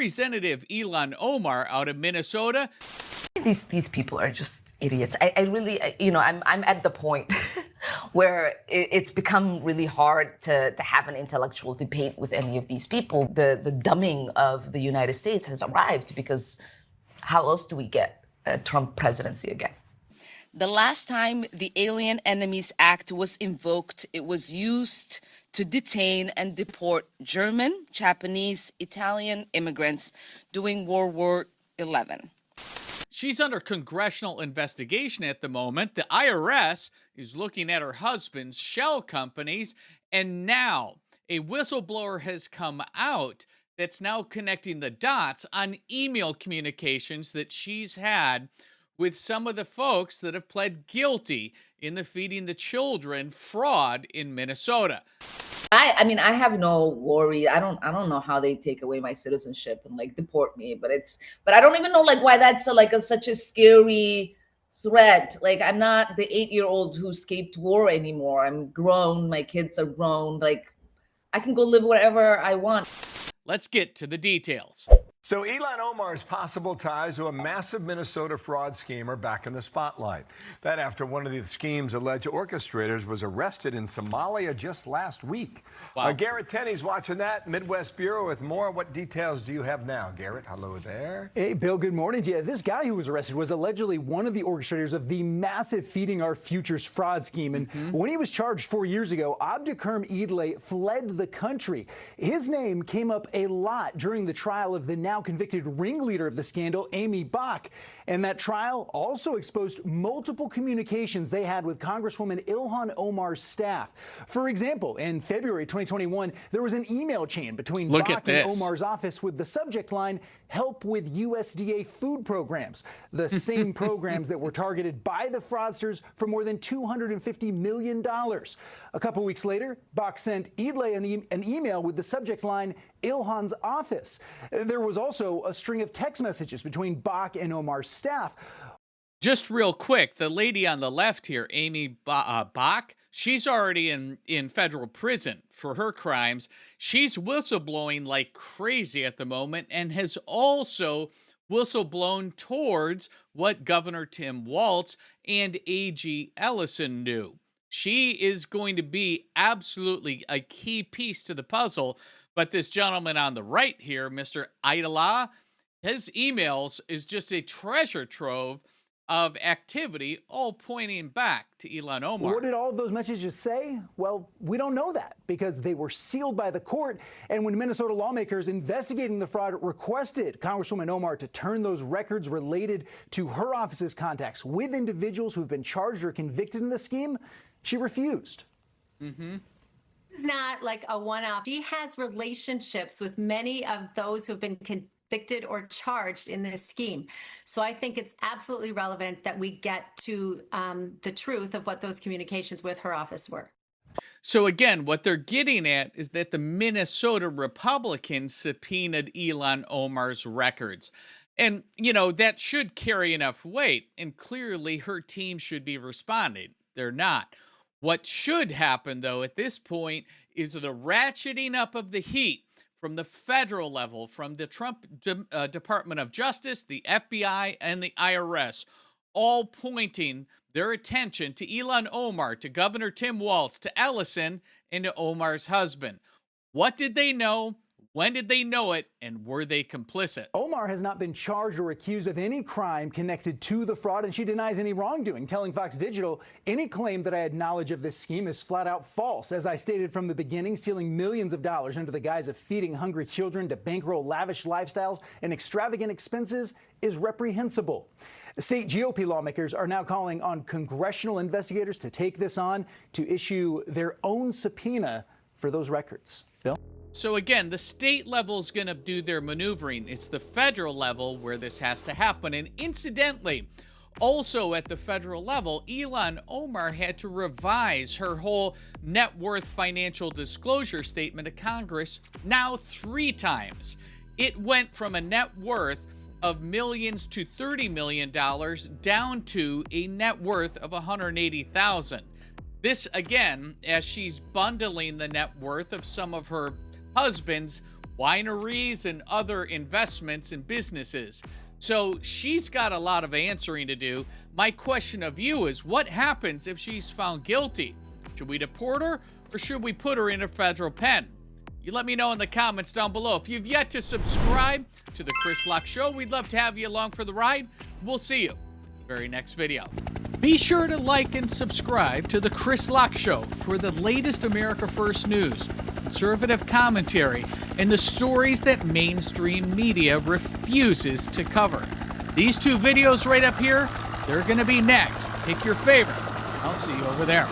Representative Ilhan Omar out of Minnesota. These people are just idiots. I really, I'm at the point where it's become really hard to have an intellectual debate with any of these people. The dumbing of the United States has arrived, because how else do we get a Trump presidency again? The last time the Alien Enemies Act was invoked, it was used to detain and deport German, Japanese, Italian immigrants during World War XI. She's under congressional investigation at the moment. The IRS is looking at her husband's shell companies, and now a whistleblower has come out that's now connecting the dots on email communications that she's had with some of the folks that have pled guilty in the feeding the children fraud in Minnesota. I mean, I have no worry. I don't know how they take away my citizenship and like deport me, but I don't even know like why that's such a scary threat. Like, I'm not the 8-year-old who escaped war anymore. I'm grown. My kids are grown. Like, I can go live wherever I want. Let's get to the details. So Ilhan Omar's possible ties to a massive Minnesota fraud scheme are back in the spotlight. That after one of the scheme's alleged orchestrators was arrested in Somalia just last week. Wow. Garrett Tenney's watching that. Midwest Bureau with more. What details do you have now, Garrett? Hello there. Hey, Bill, good morning to you. This guy who was arrested was allegedly one of the orchestrators of the massive Feeding Our Futures fraud scheme. And when he was charged 4 years ago, Abdikerm Idle fled the country. His name came up a lot during the trial of the now convicted ringleader of the scandal, Aimee Bock. And that trial also exposed multiple communications they had with Congresswoman Ilhan Omar's staff. For example, in February 2021, there was an email chain between Bock and Omar's office with the subject line, "Help with USDA food programs," the same programs that were targeted by the fraudsters for more than $250 million. A couple weeks later, Bock sent Idle an email with the subject line, "Ilhan's office." There was also a string of text messages between Bock and Omar's staff. Just real quick, the lady on the left here, Aimee Bock, she's already in federal prison for her crimes. She's whistleblowing like crazy at the moment and has also whistleblown towards what Governor Tim Walz and AG Ellison knew. She is going to be absolutely a key piece to the puzzle. But this gentleman on the right here, Mr. Idle, his emails is just a treasure trove of activity, all pointing back to Ilhan Omar. What did all of those messages say? Well, we don't know that because they were sealed by the court. And when Minnesota lawmakers investigating the fraud requested Congresswoman Omar to turn those records related to her office's contacts with individuals who've been charged or convicted in the scheme, she refused. It's not like a one-off. She has relationships with many of those who've been convicted or charged in this scheme. So I think it's absolutely relevant that we get to the truth of what those communications with her office were. So again, what they're getting at is that the Minnesota Republicans subpoenaed Ilhan Omar's records. And, that should carry enough weight. And clearly her team should be responding. They're not. What should happen, though, at this point is the ratcheting up of the heat from the federal level, from the Trump Department of Justice, the FBI, and the IRS, all pointing their attention to Ilhan Omar, to Governor Tim Walz, to Ellison, and to Omar's husband. What did they know? When did they know it, and were they complicit? Omar has not been charged or accused of any crime connected to the fraud, and she denies any wrongdoing, telling Fox Digital, "Any claim that I had knowledge of this scheme is flat out false. As I stated from the beginning, stealing millions of dollars under the guise of feeding hungry children to bankroll lavish lifestyles and extravagant expenses is reprehensible." State GOP lawmakers are now calling on congressional investigators to take this on, to issue their own subpoena for those records. Bill? So again, the state level is going to do their maneuvering. It's the federal level where this has to happen. And incidentally, also at the federal level, Ilhan Omar had to revise her whole net worth financial disclosure statement to Congress now 3 times. It went from a net worth of millions to $30 million down to a net worth of $180,000. This again, as she's bundling the net worth of some of her husbands wineries and other investments and businesses. So she's got a lot of answering to do. My question of you is, what happens if she's found guilty? Should we deport her or should we put her in a federal pen? You let me know in the comments down below. If you've yet to subscribe to the Chris Locke Show, we'd love to have you along for the ride. We'll see you in the very next video. Be sure to like and subscribe to the Chris Locke Show for the latest America First news, conservative commentary, and the stories that mainstream media refuses to cover. These two videos right up here, they're going to be next. Pick your favorite. I'll see you over there.